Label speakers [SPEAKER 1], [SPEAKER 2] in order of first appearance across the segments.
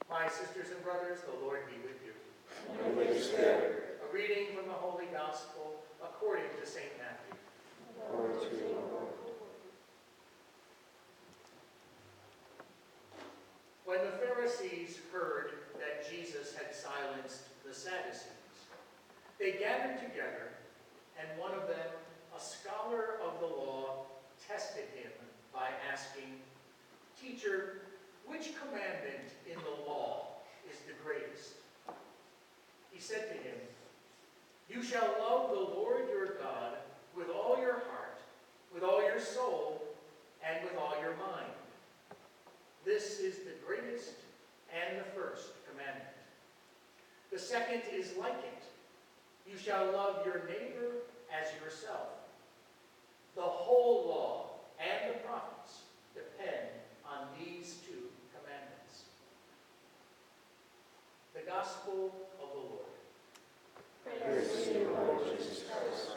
[SPEAKER 1] My sisters and brothers, the Lord be with you.
[SPEAKER 2] And with your spirit.
[SPEAKER 1] A reading from the Holy Gospel according to St. Matthew.
[SPEAKER 2] Glory to you, Lord.
[SPEAKER 1] When the Pharisees heard that Jesus had silenced the Sadducees, they gathered together, and one of them, a scholar of the law, tested him by asking, "Teacher, which commandment in the law is the greatest?" He said to him, "You shall love the Lord your God with all your heart, with all your soul, and with all your mind. This is the greatest and the first commandment. The second is like it. You shall love your neighbor as yourself. The whole law and the prophets depend on these two commandments." The Gospel of the Lord.
[SPEAKER 2] Praise to you, Lord Jesus Christ.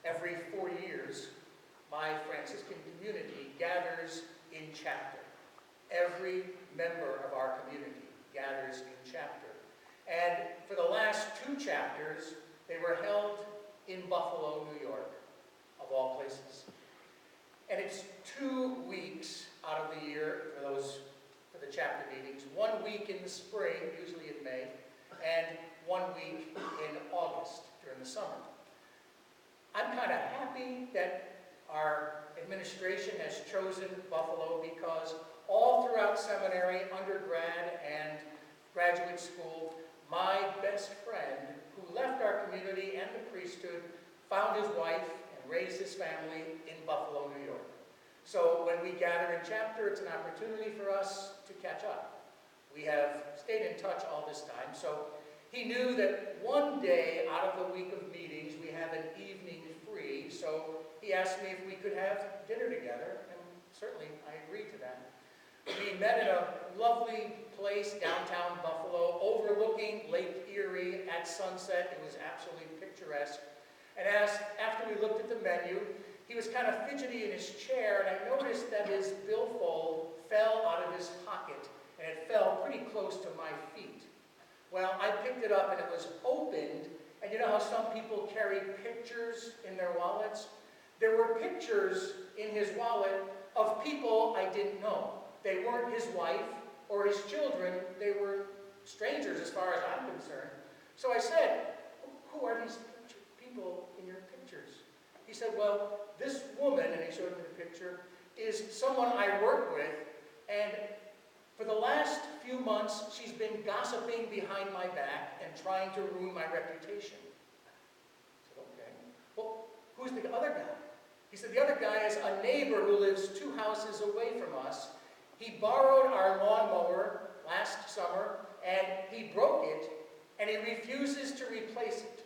[SPEAKER 1] Every 4 years, my Franciscan community gathers in chapter. Every member of our community gathers in chapter. And for the last 2 chapters, they were held in Buffalo, New York, of all places. And it's 2 weeks out of the year for the chapter meetings. 1 week in the spring, usually in May, and 1 week in August during the summer. I'm kind of happy that our administration has chosen Buffalo because all throughout seminary, undergrad, and graduate school, my best friend who left our community and the priesthood found his wife and raised his family in Buffalo, New York. So when we gather in chapter, it's an opportunity for us to catch up. We have stayed in touch all this time, so he knew that one day out of the week of meetings, we have an evening free, so he asked me if we could have dinner together, and certainly I agreed to that. We met at a lovely place downtown Buffalo, overlooking Lake Erie at sunset. It was absolutely picturesque. And after we looked at the menu, he was kind of fidgety in his chair, and I noticed that his billfold fell out of his pocket, and it fell pretty close to my feet. Well, I picked it up and it was opened, and you know how some people carry pictures in their wallets? There were pictures in his wallet of people I didn't know. They weren't his wife or his children. They were strangers as far as I'm concerned. So I said, "Who are these people in your pictures?" He said, "Well, this woman," and he showed me the picture, "is someone I work with, and for the last few months, she's been gossiping behind my back and trying to ruin my reputation." I said, "Okay. Well, who's the other guy?" He said, "The other guy is a neighbor who lives 2 houses away from us. He borrowed our lawnmower last summer, and he broke it, and he refuses to replace it."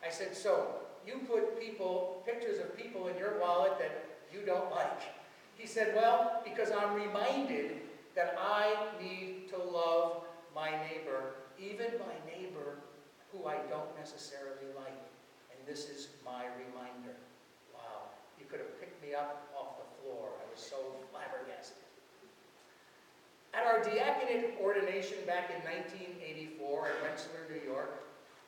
[SPEAKER 1] I said, "So, you put pictures of people in your wallet that you don't like?" He said, "Well, because I'm reminded that I need to love my neighbor, even my neighbor who I don't necessarily like. And this is my reminder." Wow, you could have picked me up off the floor. I was so flabbergasted. At our diaconate ordination back in 1984 in Rensselaer, New York,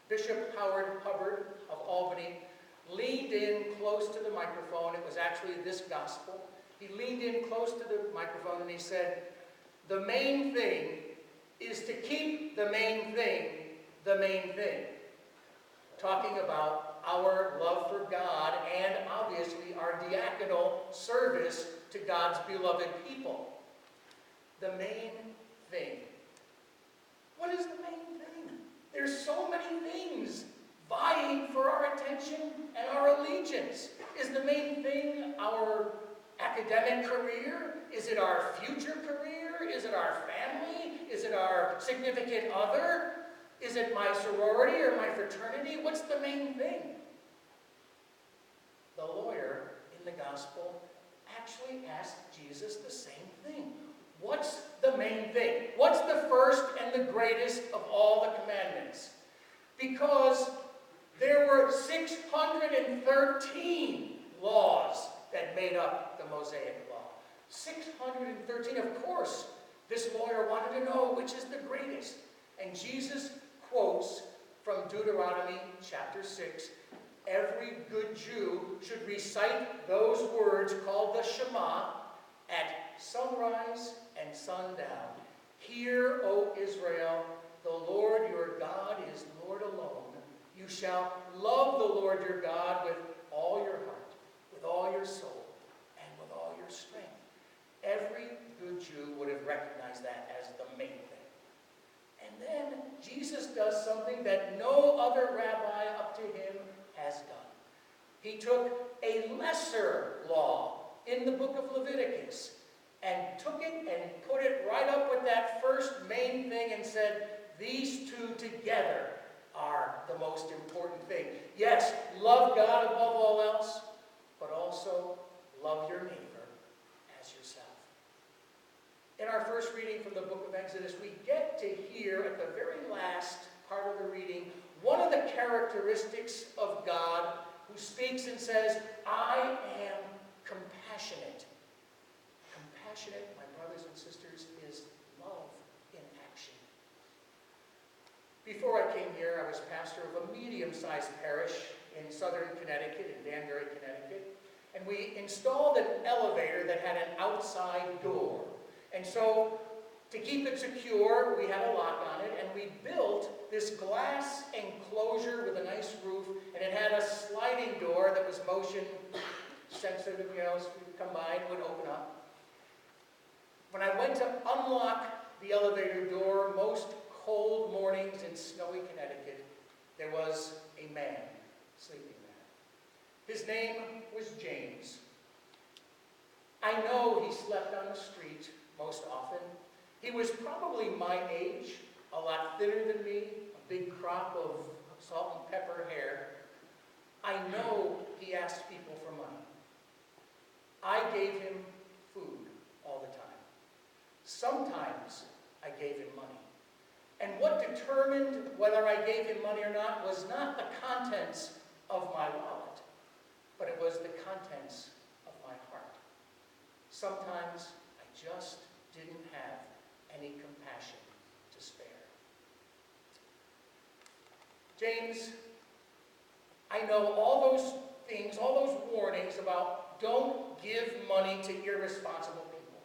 [SPEAKER 1] Bishop Howard Hubbard of Albany leaned in close to the microphone. It was actually this gospel. He leaned in close to the microphone and he said, "The main thing is to keep the main thing the main thing." Talking about our love for God and obviously our diaconal service to God's beloved people. The main thing. What is the main thing? There's so many things vying for our attention and our allegiance. Is the main thing our academic career? Is it our future career? Is it our family? Is it our significant other? Is it my sorority or my fraternity? What's the main thing? The lawyer in the gospel actually asked Jesus the same thing. What's the main thing? What's the first and the greatest of all the commandments? Because there were 613 laws that made up the Mosaic Law. 613, of course. This lawyer wanted to know which is the greatest. And Jesus quotes from Deuteronomy chapter 6. Every good Jew should recite those words called the Shema at sunrise and sundown. Hear, O Israel, the Lord your God is Lord alone. You shall love the Lord your God with all your heart, with all your soul, and with all your strength. Every good Jew would have recognized that as the main thing. And then Jesus does something that no other rabbi up to him has done. He took a lesser law in the book of Leviticus and took it and put it right up with that first main thing and said, these two together are the most important thing. Yes, love God above all else, but also love your neighbor as yourself. In our first reading from the book of Exodus, we get to hear at the very last part of the reading one of the characteristics of God who speaks and says, I am compassionate. Compassionate, my brothers and sisters, is love in action. Before I came here, I was pastor of a medium-sized parish in southern Connecticut, in Danbury, Connecticut, and we installed an elevator that had an outside door. And so, to keep it secure, we had a lock on it, and we built this glass enclosure with a nice roof, and it had a sliding door that was motion sensitive, so we'd come by and it would open up. When I went to unlock the elevator door, most cold mornings in snowy Connecticut, there was a man sleeping there. His name was James. I know he slept on the street most often. He was probably my age, a lot thinner than me, a big crop of salt and pepper hair. I know he asked people for money. I gave him food all the time. Sometimes I gave him money. And what determined whether I gave him money or not was not the contents of my wallet, but it was the contents of my heart. Sometimes I just didn't have any compassion to spare. James, I know all those things, all those warnings about don't give money to irresponsible people.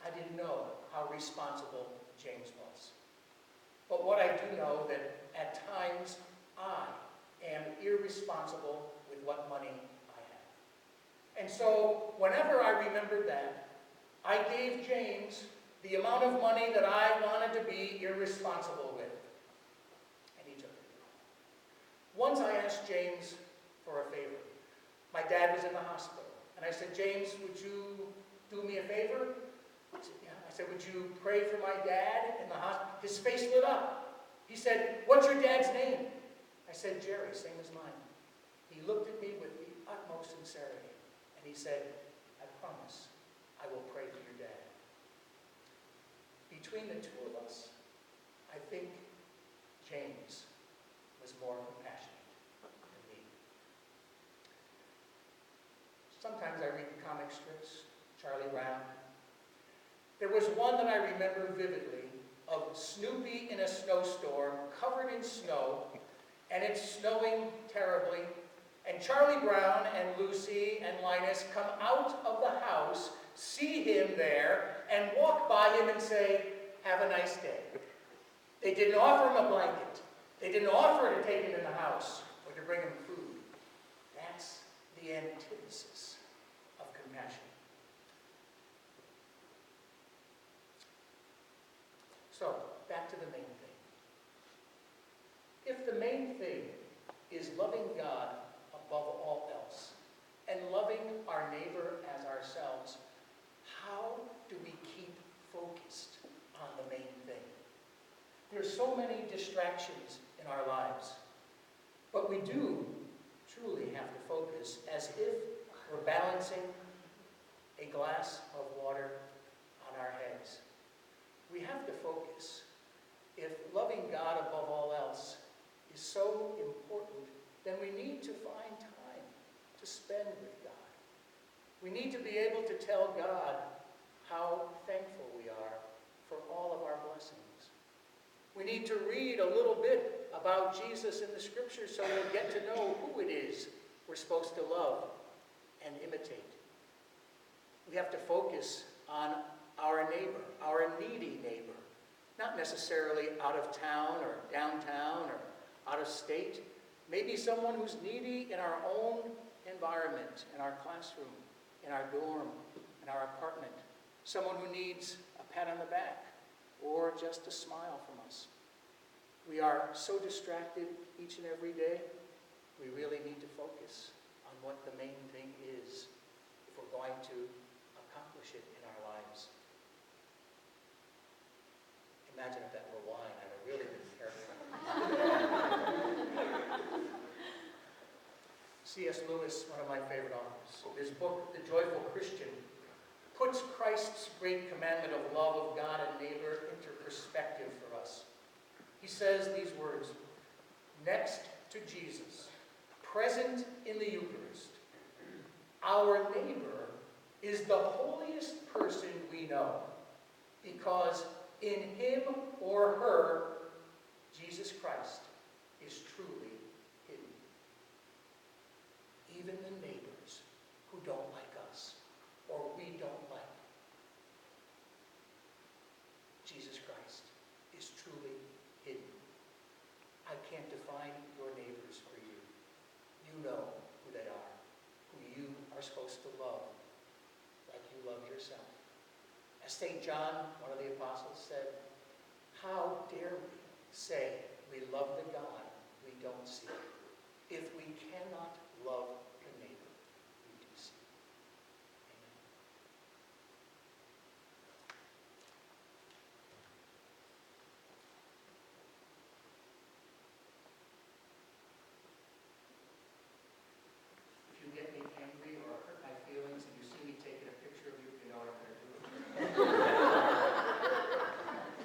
[SPEAKER 1] I didn't know how responsible James was. But what I do know that at times I am irresponsible with what money I have. And so whenever I remembered that, I gave James the amount of money that I wanted to be irresponsible with. And he took it. Once I asked James for a favor. My dad was in the hospital. And I said, James, would you do me a favor? He said, yeah. I said, would you pray for my dad in the hospital? His face lit up. He said, what's your dad's name? I said, Gerry, same as mine. He looked at me with the utmost sincerity. And he said, I promise I will pray for your dad. Between the two of us, I think James was more compassionate than me. Sometimes I read the comic strips, Charlie Brown. There was one that I remember vividly of Snoopy in a snowstorm, covered in snow, and it's snowing terribly. And Charlie Brown and Lucy and Linus come out of the house, see him there, and walk by him and say, have a nice day. They didn't offer him a blanket. They didn't offer to take him in the house or to bring him food. That's the antithesis of compassion. So, back to the main thing. If the main thing is loving God above all else, and loving our neighbor as ourselves, how do we keep focused on the main thing? There's so many distractions in our lives, but we do truly have to focus as if we're balancing a glass of water on our heads. We have to focus. If loving God above all else is so important, then we need to find time to spend with God. We need to be able to tell God how thankful we are for all of our blessings. We need to read a little bit about Jesus in the Scriptures so we'll get to know who it is we're supposed to love and imitate. We have to focus on our neighbor, our needy neighbor. Not necessarily out of town or downtown or out of state. Maybe someone who's needy in our own environment, in our classroom, in our dorm, in our apartment. Someone who needs a pat on the back or just a smile from us. We are so distracted each and every day, we really need to focus on what the main thing is if we're going to accomplish it in our lives. Imagine if that were wine, I'd have really been careful. C.S. Lewis, one of my favorite authors, his book, The Joyful Christian, puts Christ's great commandment of love of God and neighbor into perspective for us. He says these words, next to Jesus, present in the Eucharist, our neighbor is the holiest person we know, because in him or her, Jesus Christ is truly hidden. Even the neighbors who don't like us, or we don't like, Jesus Christ is truly hidden. I can't define your neighbors for you. You know who they are, who you are supposed to love like you love yourself. As St. John, one of the apostles, said, how dare we say we love the God we don't see?